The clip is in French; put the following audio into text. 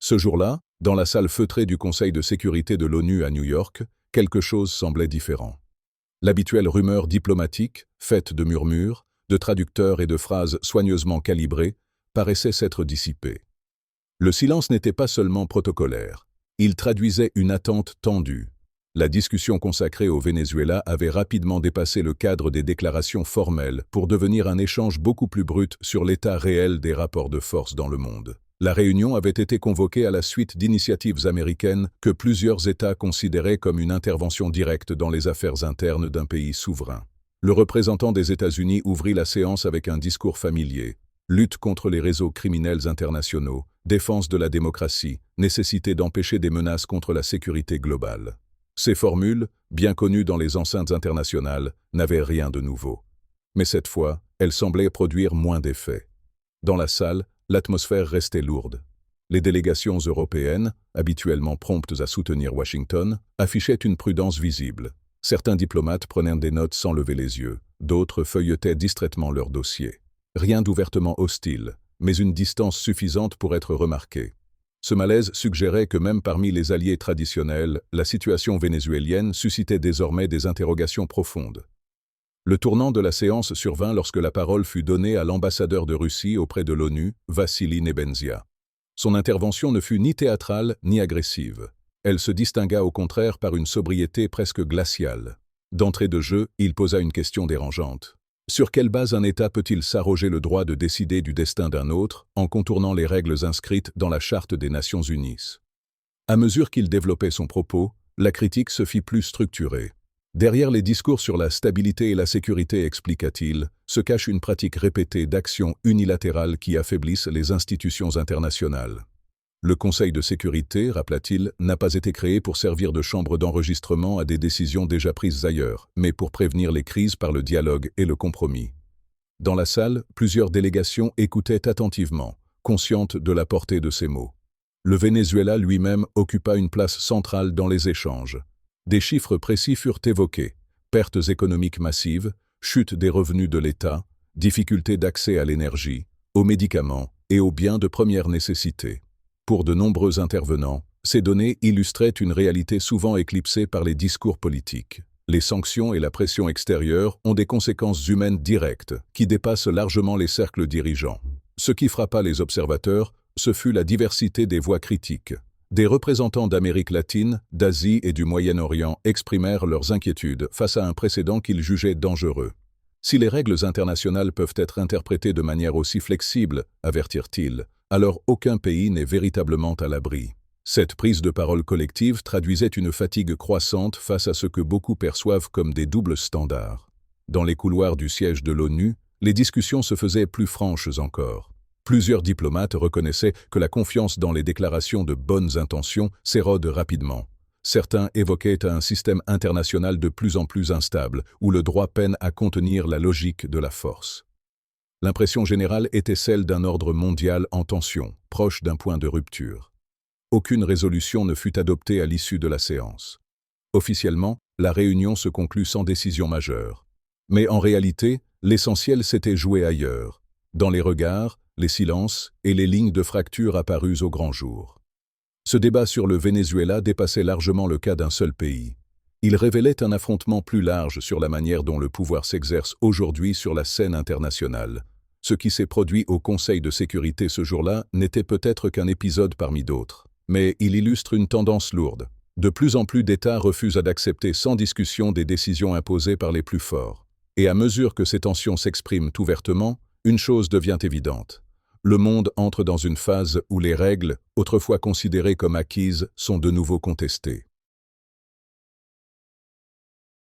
Ce jour-là, dans la salle feutrée du Conseil de sécurité de l'ONU à New York, quelque chose semblait différent. L'habituelle rumeur diplomatique, faite de murmures, de traducteurs et de phrases soigneusement calibrées, paraissait s'être dissipée. Le silence n'était pas seulement protocolaire, il traduisait une attente tendue. La discussion consacrée au Venezuela avait rapidement dépassé le cadre des déclarations formelles pour devenir un échange beaucoup plus brut sur l'état réel des rapports de force dans le monde. La réunion avait été convoquée à la suite d'initiatives américaines que plusieurs États considéraient comme une intervention directe dans les affaires internes d'un pays souverain. Le représentant des États-Unis ouvrit la séance avec un discours familier. Lutte contre les réseaux criminels internationaux, défense de la démocratie, nécessité d'empêcher des menaces contre la sécurité globale. Ces formules, bien connues dans les enceintes internationales, n'avaient rien de nouveau. Mais cette fois, elles semblaient produire moins d'effet. Dans la salle, l'atmosphère restait lourde. Les délégations européennes, habituellement promptes à soutenir Washington, affichaient une prudence visible. Certains diplomates prenaient des notes sans lever les yeux, d'autres feuilletaient distraitement leurs dossiers. Rien d'ouvertement hostile, mais une distance suffisante pour être remarquée. Ce malaise suggérait que même parmi les alliés traditionnels, la situation vénézuélienne suscitait désormais des interrogations profondes. Le tournant de la séance survint lorsque la parole fut donnée à l'ambassadeur de Russie auprès de l'ONU, Vassili Nebenzia. Son intervention ne fut ni théâtrale ni agressive. Elle se distingua au contraire par une sobriété presque glaciale. D'entrée de jeu, il posa une question dérangeante. Sur quelle base un État peut-il s'arroger le droit de décider du destin d'un autre en contournant les règles inscrites dans la Charte des Nations Unies? À mesure qu'il développait son propos, la critique se fit plus structurée. Derrière les discours sur la stabilité et la sécurité, expliqua-t-il, se cache une pratique répétée d'actions unilatérales qui affaiblissent les institutions internationales. Le Conseil de sécurité, rappela-t-il, n'a pas été créé pour servir de chambre d'enregistrement à des décisions déjà prises ailleurs, mais pour prévenir les crises par le dialogue et le compromis. Dans la salle, plusieurs délégations écoutaient attentivement, conscientes de la portée de ces mots. Le Venezuela lui-même occupa une place centrale dans les échanges. Des chiffres précis furent évoqués, pertes économiques massives, chute des revenus de l'État, difficultés d'accès à l'énergie, aux médicaments et aux biens de première nécessité. Pour de nombreux intervenants, ces données illustraient une réalité souvent éclipsée par les discours politiques. Les sanctions et la pression extérieure ont des conséquences humaines directes qui dépassent largement les cercles dirigeants. Ce qui frappa les observateurs, ce fut la diversité des voix critiques. Des représentants d'Amérique latine, d'Asie et du Moyen-Orient exprimèrent leurs inquiétudes face à un précédent qu'ils jugeaient dangereux. Si les règles internationales peuvent être interprétées de manière aussi flexible, avertirent-ils, alors aucun pays n'est véritablement à l'abri. Cette prise de parole collective traduisait une fatigue croissante face à ce que beaucoup perçoivent comme des doubles standards. Dans les couloirs du siège de l'ONU, les discussions se faisaient plus franches encore. Plusieurs diplomates reconnaissaient que la confiance dans les déclarations de bonnes intentions s'érode rapidement. Certains évoquaient un système international de plus en plus instable, où le droit peine à contenir la logique de la force. L'impression générale était celle d'un ordre mondial en tension, proche d'un point de rupture. Aucune résolution ne fut adoptée à l'issue de la séance. Officiellement, la réunion se conclut sans décision majeure. Mais en réalité, l'essentiel s'était joué ailleurs, dans les regards, les silences et les lignes de fracture apparues au grand jour. Ce débat sur le Venezuela dépassait largement le cas d'un seul pays. Il révélait un affrontement plus large sur la manière dont le pouvoir s'exerce aujourd'hui sur la scène internationale. Ce qui s'est produit au Conseil de sécurité ce jour-là n'était peut-être qu'un épisode parmi d'autres. Mais il illustre une tendance lourde. De plus en plus d'États refusent d'accepter sans discussion des décisions imposées par les plus forts. Et à mesure que ces tensions s'expriment ouvertement, une chose devient évidente. Le monde entre dans une phase où les règles, autrefois considérées comme acquises, sont de nouveau contestées.